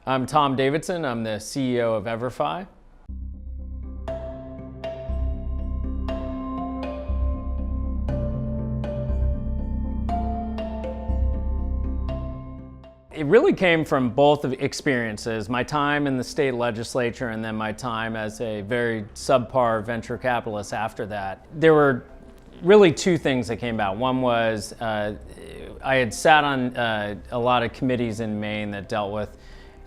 I'm Tom Davidson. I'm the CEO of EverFi. It really came from both of experiences, my time in the state legislature and then my time as a very subpar venture capitalist after that. There were really two things that came about. One was I had sat on a lot of committees in Maine that dealt with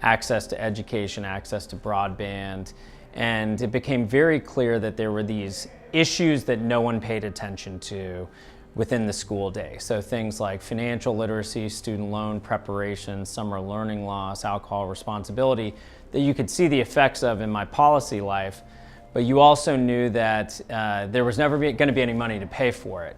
access to education, access to broadband, and it became very clear that there were these issues that no one paid attention to within the school day. So things like financial literacy, student loan preparation, summer learning loss, alcohol responsibility, that you could see the effects of in my policy life, but you also knew that there was never going to be any money to pay for it.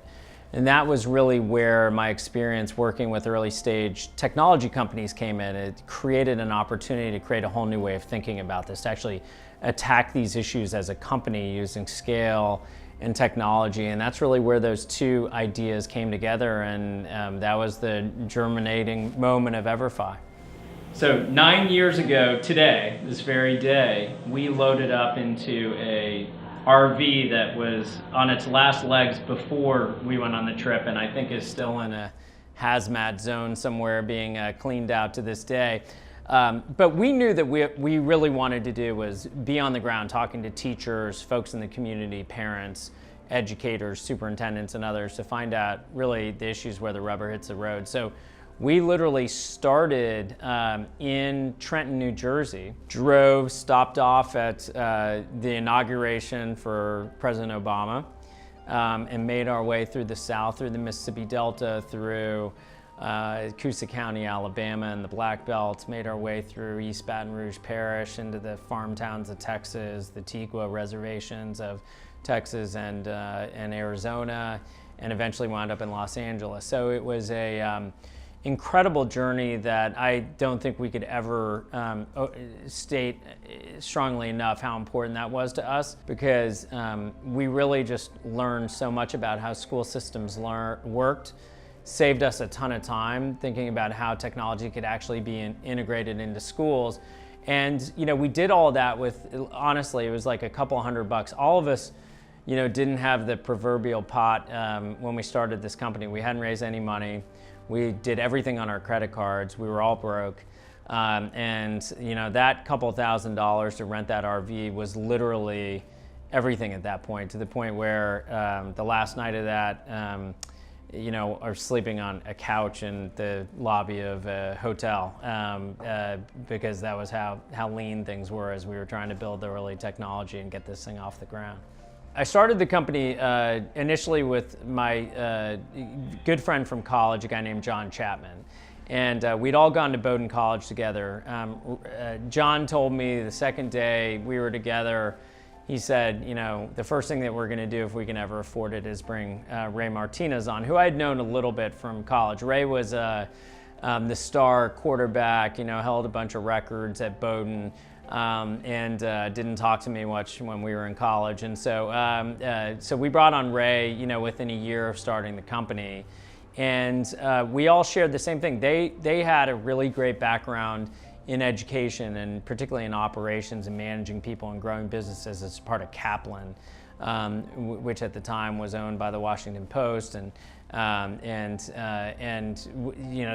And that was really where my experience working with early stage technology companies came in. It created an opportunity to create a whole new way of thinking about this, to actually attack these issues as a company using scale and technology. And that's really where those two ideas came together, and that was the germinating moment of EverFi. So 9 years ago today, this very day, we loaded up into a RV that was on its last legs before we went on the trip, and I think is still in a hazmat zone somewhere being cleaned out to this day. But we knew that we really wanted to do was be on the ground talking to teachers, folks in the community, parents, educators, superintendents, and others to find out really the issues where the rubber hits the road. So we literally started in Trenton, New Jersey, drove, stopped off at the inauguration for President Obama, and made our way through the South, through the Mississippi Delta, through Coosa County, Alabama, and the Black Belt, made our way through East Baton Rouge Parish into the farm towns of Texas, the Tequa reservations of Texas and Arizona, and eventually wound up in Los Angeles. So it was a incredible journey that I don't think we could ever state strongly enough how important that was to us, because we really just learned so much about how school systems worked, saved us a ton of time thinking about how technology could actually be integrated into schools. And we did all of that with, honestly, it was like a couple $100. All of us didn't have the proverbial pot when we started this company. We hadn't raised any money. We did everything on our credit cards. We were all broke. And that couple $1,000s to rent that RV was literally everything at that point, to the point where the last night of that, are sleeping on a couch in the lobby of a hotel, because that was how lean things were as we were trying to build the early technology and get this thing off the ground. I started the company initially with my good friend from college, a guy named John Chapman. And we'd all gone to Bowdoin College together. John told me the second day we were together, he said, the first thing that we're going to do, if we can ever afford it, is bring Ray Martinez on, who I'd known a little bit from college. Ray was the star quarterback, held a bunch of records at Bowdoin, and didn't talk to me much when we were in college. And so we brought on Ray, within a year of starting the company. And we all shared the same thing. They had a really great background in education, and particularly in operations and managing people and growing businesses as part of Kaplan, which at the time was owned by the Washington Post, and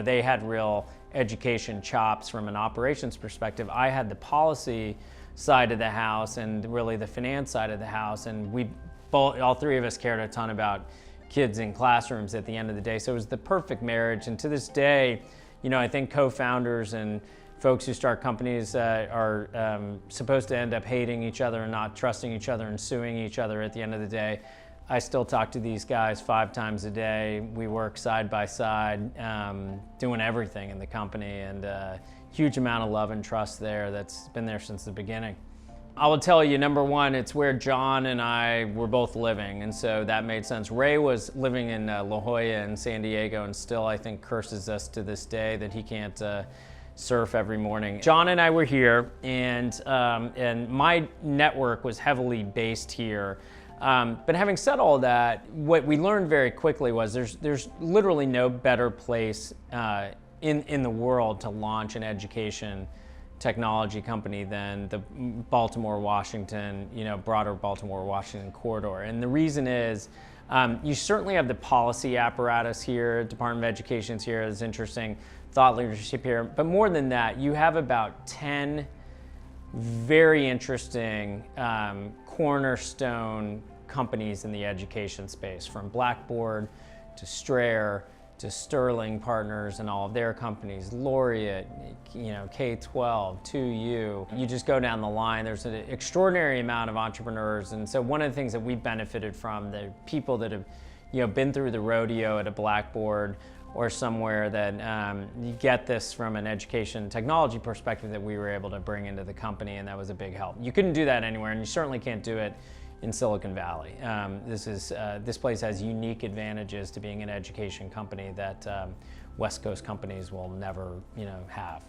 they had real education chops from an operations perspective. I had the policy side of the house and really the finance side of the house, and all three of us cared a ton about kids in classrooms at the end of the day. So it was the perfect marriage, and to this day, I think co-founders and folks who start companies are supposed to end up hating each other and not trusting each other and suing each other at the end of the day. I still talk to these guys 5 times a day. We work side by side, doing everything in the company, and huge amount of love and trust there that's been there since the beginning. I will tell you, number one, it's where John and I were both living, and so that made sense. Ray was living in La Jolla in San Diego, and still, I think, curses us to this day that he can't surf every morning. John and I were here, and my network was heavily based here. But having said all that, what we learned very quickly was there's literally no better place in the world to launch an education technology company than the Baltimore, Washington, broader Baltimore, Washington corridor. And the reason is, you certainly have the policy apparatus here, Department of Education's here, there's interesting thought leadership here, but more than that, you have about 10 very interesting cornerstone companies in the education space, from Blackboard to Strayer to Sterling Partners and all of their companies, Laureate, K-12, 2U. You just go down the line, there's an extraordinary amount of entrepreneurs. And so one of the things that we benefited from, the people that have been through the rodeo at a Blackboard or somewhere, that you get this from an education technology perspective that we were able to bring into the company, and that was a big help. You couldn't do that anywhere, and you certainly can't do it in Silicon Valley. This place has unique advantages to being an education company that West Coast companies will never have.